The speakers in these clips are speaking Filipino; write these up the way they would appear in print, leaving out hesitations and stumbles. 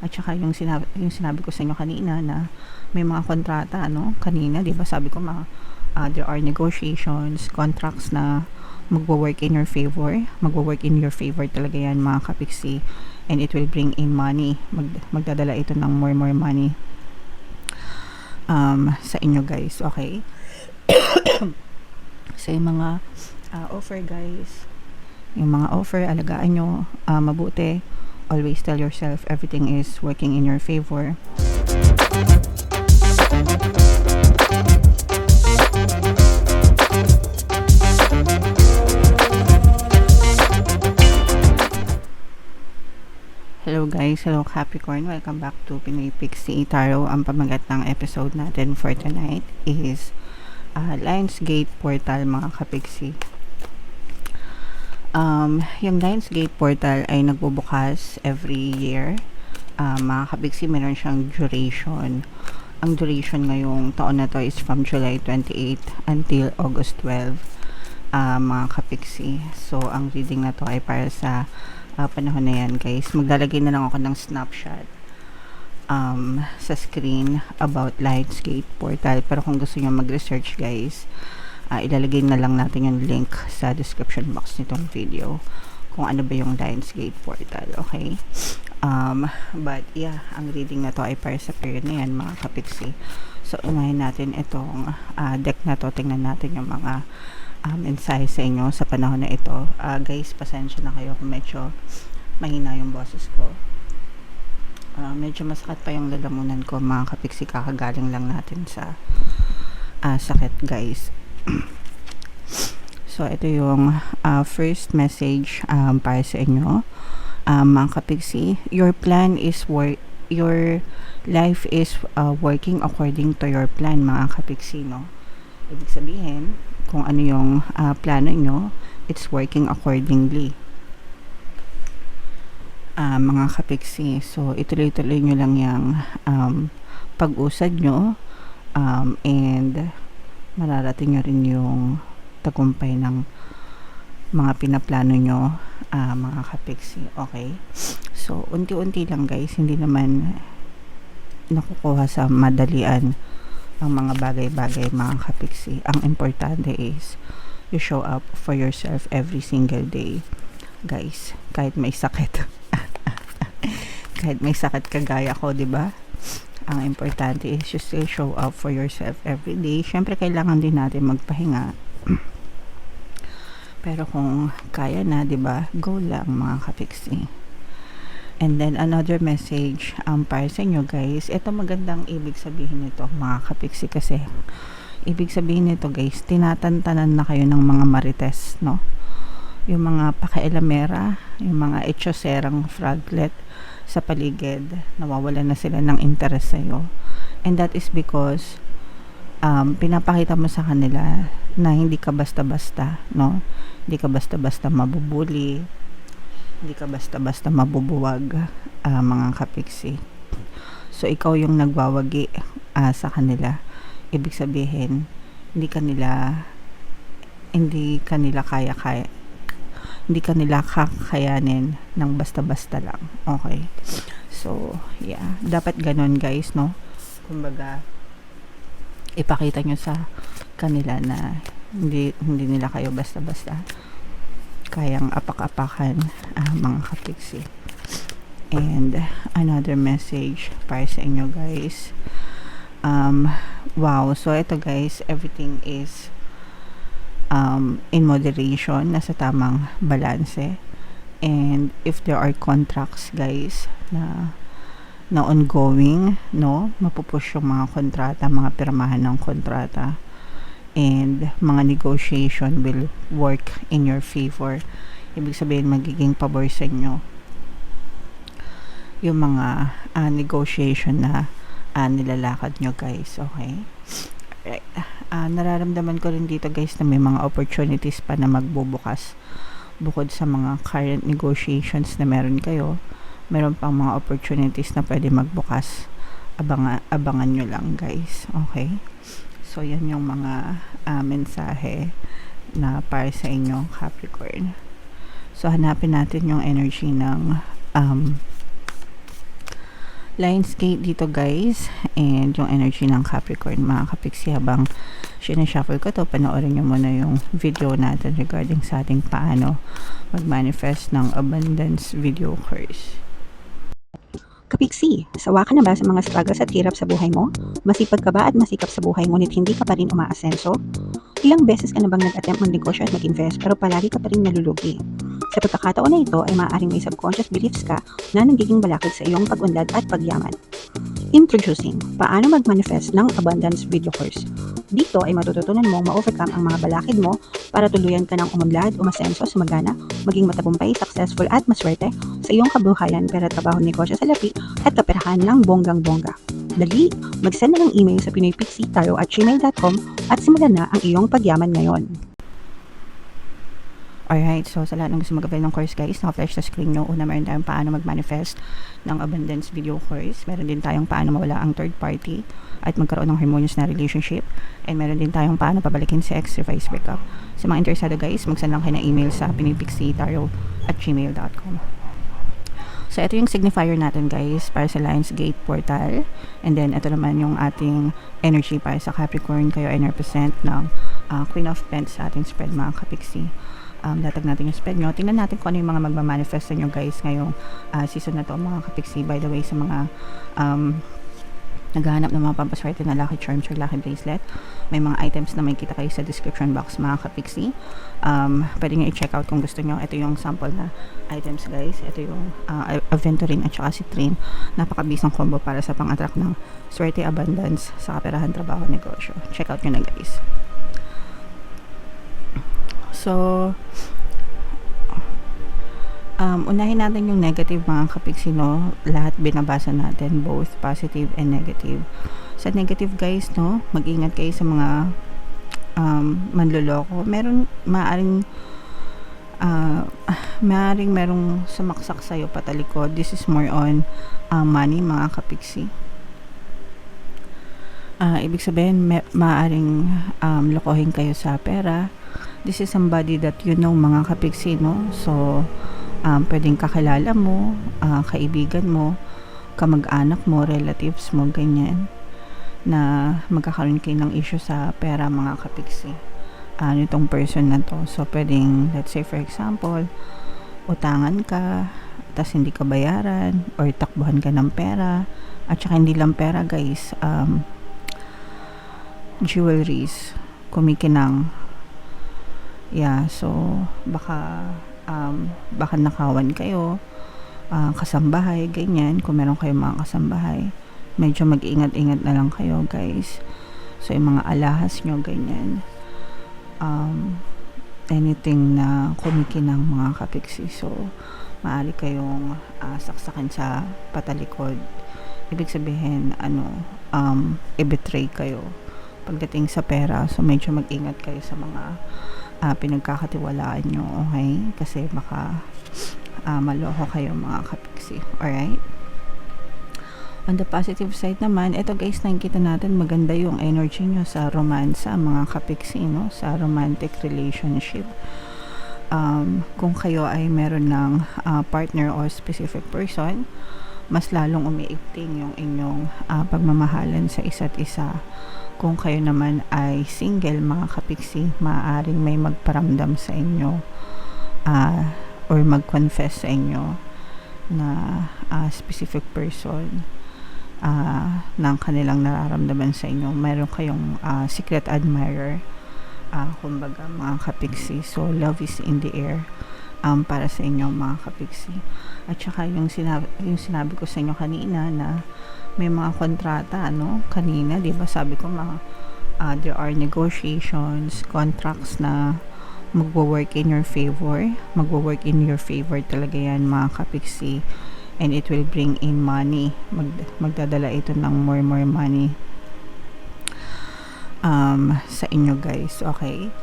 At saka yung sinabi ko sa inyo kanina na may mga kontrata, no? Kanina, di ba sabi ko there are negotiations, contracts na magwo-work in your favor. Magwo-work in your favor talaga yan, mga kapiksi. And it will bring in money. Magdadala ito ng more money sa inyo, guys. Okay? So, yung mga offer, guys, yung mga offer, alagaan nyo mabuti. Always tell yourself everything is working in your favor. Hello guys, hello Capricorn, welcome back to Pinoy Pixie Tarot. Ang pamagat ng episode natin for tonight is Lionsgate Portal, mga kapiksi. Yung Lionsgate Portal ay nagbubukas every year. Mga kapiksi, meron siyang duration. Ang duration ngayong taon na to is from July 28 until August 12, mga kapiksi. So, ang reading na to ay para sa panahon na yan, guys. Maglalagay na lang ako ng snapshot sa screen about Lionsgate Portal. Pero kung gusto nyo mag-research, guys, ilalagay na lang natin yung link sa description box nitong video kung ano ba yung Lionsgate Portal, okay? But yeah, ang reading na to ay para sa period na yan, mga kapiksi. So, unahin natin itong deck na to. Tingnan natin yung mga mensahe sa inyo sa panahon na ito. Guys, pasensya na kayo kung medyo mahina yung boses ko. Medyo masakit pa yung lalamunan ko, mga kapiksi. Kakagaling lang natin sa sakit, guys. So, ito yung first message para sa inyo, mga kapiksi. Your plan is your life is working according to your plan, mga kapiksi, no? Ibig sabihin, kung ano yung plano nyo, it's working accordingly, mga kapiksi. So, ituloy-tuloy nyo lang yung pag-usad nyo, and mararating nyo rin yung tagumpay ng mga pinaplano nyo, mga kapiksi. Okay? So, unti-unti lang, guys. Hindi naman nakukuha sa madalian ang mga bagay-bagay, mga kapiksi. Ang importante is you show up for yourself every single day, guys. Kahit may sakit. Kahit may sakit kagaya ko, di ba? Ang importante is you still show up for yourself every day. Syempre, kailangan din natin magpahinga. Pero kung kaya na, di ba? Go lang, mga kapiksi. And then, another message para sa inyo, guys. Ito magandang ibig sabihin nito, mga kapiksi, kasi ibig sabihin nito, guys, tinatantanan na kayo ng mga marites, no? Yung mga pakialamera, yung mga etyoserang fraglet sa paligid, nawawalan na sila ng interes sa'yo. And that is because pinapakita mo sa kanila na hindi ka basta-basta, no? Hindi ka basta-basta mabubuli, hindi ka basta-basta mabubuwag, mga kapiksi. So, ikaw yung nagwawagi sa kanila. Ibig sabihin, hindi kanila kakayanin ng basta-basta lang. Okay? So, yeah. Dapat ganon, guys, no? Kumbaga, ipakita nyo sa kanila na hindi nila kayo basta-basta kayang apak-apakan, mga kapiksi. And another message para sa inyo, guys. Wow, so ito, guys, everything is in moderation, nasa tamang balanse. And if there are contracts, guys, na ongoing, no, mapupush yung mga kontrata, mga pirmahan ng kontrata, and mga negotiation will work in your favor. Ibig sabihin, magiging pabor sa inyo yung mga negotiation na nilalakad nyo, guys. Okay? Right. Nararamdaman ko rin dito, guys, na may mga opportunities pa na magbubukas bukod sa mga current negotiations na meron kayo. Meron pang mga opportunities na pwede magbukas. Abangan nyo lang, guys. Okay? So, yan yung mga mensahe na para sa inyo, Capricorn. So, hanapin natin yung energy ng Lionsgate dito guys, and yung energy ng Capricorn mga kapiksi. Habang sinashuffle ko to, panoorin nyo muna yung video natin regarding sa ating paano mag-manifest ng abundance video course. Kapiksi, sawa ka na ba sa mga struggles at hirap sa buhay mo? Masipag ka ba at masikap sa buhay ngunit hindi ka pa rin umaasenso? Ilang beses ka na bang nag-attempt mag-negosyo at mag-invest pero palagi ka pa rin nalulugi? Sa pagkakataon na ito ay maaaring may subconscious beliefs ka na nagiging balakid sa iyong pag-unlad at pagyaman. Introducing, paano mag-manifest ng abundance video course. Dito ay matututunan mong ma-overcome ang mga balakid mo para tuluyan ka ng umunlad, umasenso, sumagana, maging matagumpay, successful at maswerte sa iyong kabuhayan, pera, trabaho, negosyo sa lapi at kaperahan ng bonggang-bongga. Dali, mag-send na ng email sa pinoypixie@gmail.com at simulan na ang iyong pagyaman ngayon. Alright, so sa lahat ng gusto mag-avail ng course guys, naka-flash sa screen nyo. Una, meron tayong paano mag-manifest ng abundance video course. Meron din tayong paano mawala ang third party at magkaroon ng harmonious na relationship. And meron din tayong paano pabalikin si ex, revise, breakup. Sa mga interesado guys, mag-send lang kayo ng email sa pinoypixie@gmail.com. So ito yung signifier natin guys para sa Lionsgate portal. And then ito naman yung ating energy para sa Capricorn. Kayo ay represent ng Queen of Pentacles sa ating spread mga kapiksi. Datag natin yung spread nyo. Tingnan natin kung ano yung mga magmamanifest nyo guys ngayong season na to mga kapiksi. By the way, sa mga naghahanap ng mga pampaswerte na lucky charms or lucky bracelet, may mga items na may kita kayo sa description box mga kapiksi. Pwede nyo i-check out kung gusto nyo. Ito yung sample na items guys. Ito yung Aventurine at saka Citrine. Napakabisang combo para sa pang-attract ng swerte, abundance sa kaperahan, trabaho, negosyo. Check out nyo na guys. So, unahin natin yung negative mga kapiksi, no? Lahat binabasa natin, both positive and negative. Sa negative guys, no? Mag-ingat kayo sa mga manloloko. Maaring merong sumaksak sa'yo patalikod. This is more on money mga kapiksi. Ibig sabihin, maaring lokohin kayo sa pera. This is somebody that you know mga kapiksi, no? So, pwedeng kakilala mo, kaibigan mo, kamag-anak mo, relatives mo, ganyan, na magkakaroon kayo ng issue sa pera mga kapiksi. Itong person na to. So, pwedeng, let's say for example, utangan ka, tas hindi ka bayaran, or takbuhan ka ng pera, at saka hindi lang pera guys, jewelries, kumikinang. Yeah, so baka nakawan kayo, kasambahay, ganyan. Kung meron kayong mga kasambahay, medyo mag-ingat-ingat na lang kayo guys. So yung mga alahas nyo, ganyan, anything na kumikinang mga kapiksi, so maaari kayong saksakan sa patalikod. Ibig sabihin i-betray kayo pagdating sa pera. So medyo mag-ingat kayo sa mga pinagkakatiwalaan nyo, okay? Kasi baka maloko kayo mga kapiksi. Alright? On the positive side naman, ito guys, nakikita natin maganda yung energy nyo sa romansa mga kapiksi, no? Sa romantic relationship. Kung kayo ay meron ng partner or specific person, mas lalong umiigting yung inyong pagmamahalan sa isa't isa. Kung kayo naman ay single mga kapiksi, maaaring may magparamdam sa inyo or mag-confess sa inyo na specific person ng kanilang nararamdaman sa inyo. Mayroon kayong secret admirer, kumbaga mga kapiksi. So love is in the air para sa inyo mga kapiksi. At saka yung sinabi ko sa inyo kanina na may mga kontrata, no? Kanina, di ba sabi ko there are negotiations, contracts na magwo-work in your favor. Magwo-work in your favor talaga yan mga kapiksi. And it will bring in money. Magdadala ito ng more money sa inyo guys. Okay?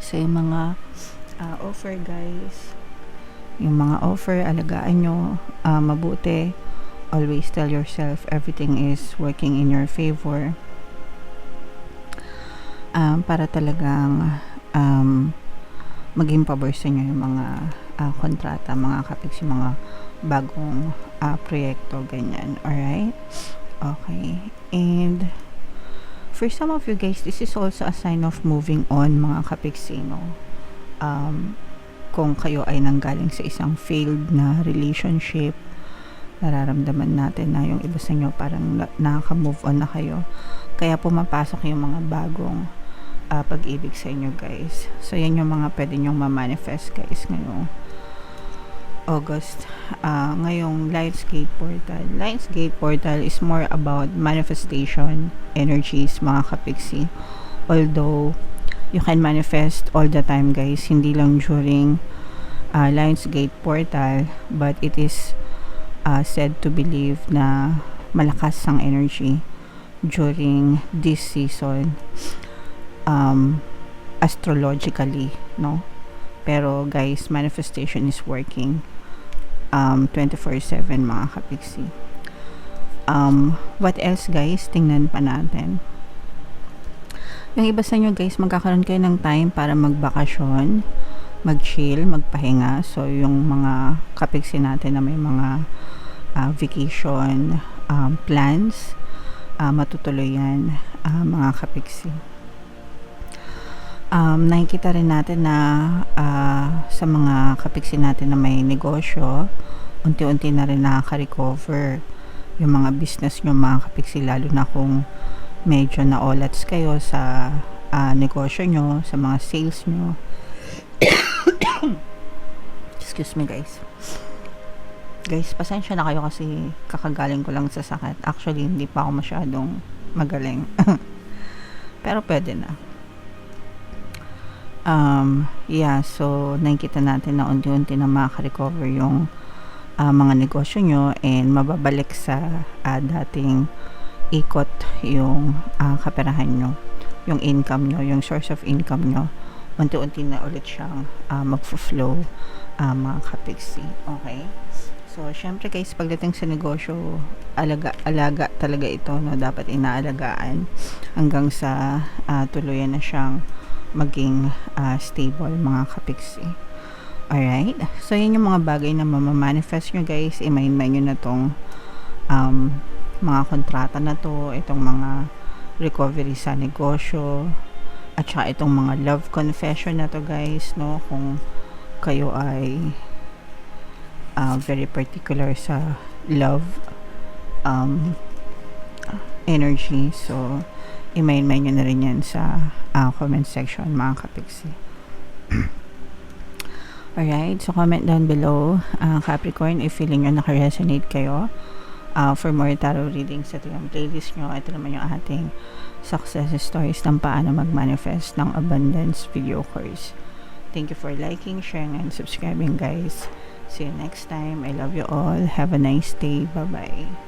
So yung mga offer guys, yung mga offer, alagaan nyo mabuti. Always tell yourself everything is working in your favor, para talagang maging pabor sa inyo yung mga kontrata mga kapiksi, mga bagong proyekto, ganyan. Alright? Okay. And for some of you guys, this is also a sign of moving on, mga kapiksino. Kung kayo ay nanggaling sa isang failed na relationship, nararamdaman natin na yung iba sa inyo parang nakaka-move on na kayo. Kaya pumapasok yung mga bagong pag-ibig sa inyo, guys. So, yan yung mga pwede nyong ma-manifest, guys, ngayong August. Ngayong Lionsgate Portal. Lionsgate Portal is more about manifestation energies, mga kapiksi. Although, you can manifest all the time, guys. Hindi lang during Lionsgate Portal, but it is said to believe na malakas ang energy during this season, astrologically, no? Pero guys, manifestation is working 24/7, mga kapiksi. What else, guys? Tingnan pa natin. Yung iba sa inyo, guys, magkakaroon kayo ng time para magbakasyon, mag-chill, magpahinga. So, yung mga kapiksi natin na may mga vacation plans, matutuloy yan, mga kapiksi. Nakikita rin natin na sa mga kapiksi natin na may negosyo, unti-unti na rin nakaka-recover yung mga business nyo, mga kapiksi, lalo na kung medyo na-olats kayo sa negosyo nyo, sa mga sales nyo. Excuse me, guys. Guys, pasensya na kayo kasi kakagaling ko lang sa sakit. Actually, hindi pa ako masyadong magaling. Pero pwede na. So nakikita natin na unti-unti na makaka-recover yung mga negosyo nyo and mababalik sa dating ikot yung kaperahan nyo, yung income nyo, yung source of income nyo. Unti-unti na ulit siyang mag-flow, mga kapiksi. Okay? So, syempre guys, pagdating sa negosyo, alaga talaga ito, no? Dapat inaalagaan hanggang sa tuluyan na siyang maging stable, mga kapiksi. Alright? So, yun yung mga bagay na mamamanifest nyo, guys. I-mind nyo na tong mga kontrata na to, itong mga recovery sa negosyo, at saka itong mga love confession na to, guys, no? Kung kayo ay very particular sa love energy, so i-mind nyo na rin yan sa comment section, mga kapiksi. Alright, so comment down below, Capricorn, if feeling nyo naka-resonate kayo. For more tarot readings, ito yung playlist nyo. Ito naman yung ating success stories ng paano mag-manifest ng abundance video course. Thank you for liking, sharing, and subscribing, guys. See you next time. I love you all. Have a nice day. Bye-bye.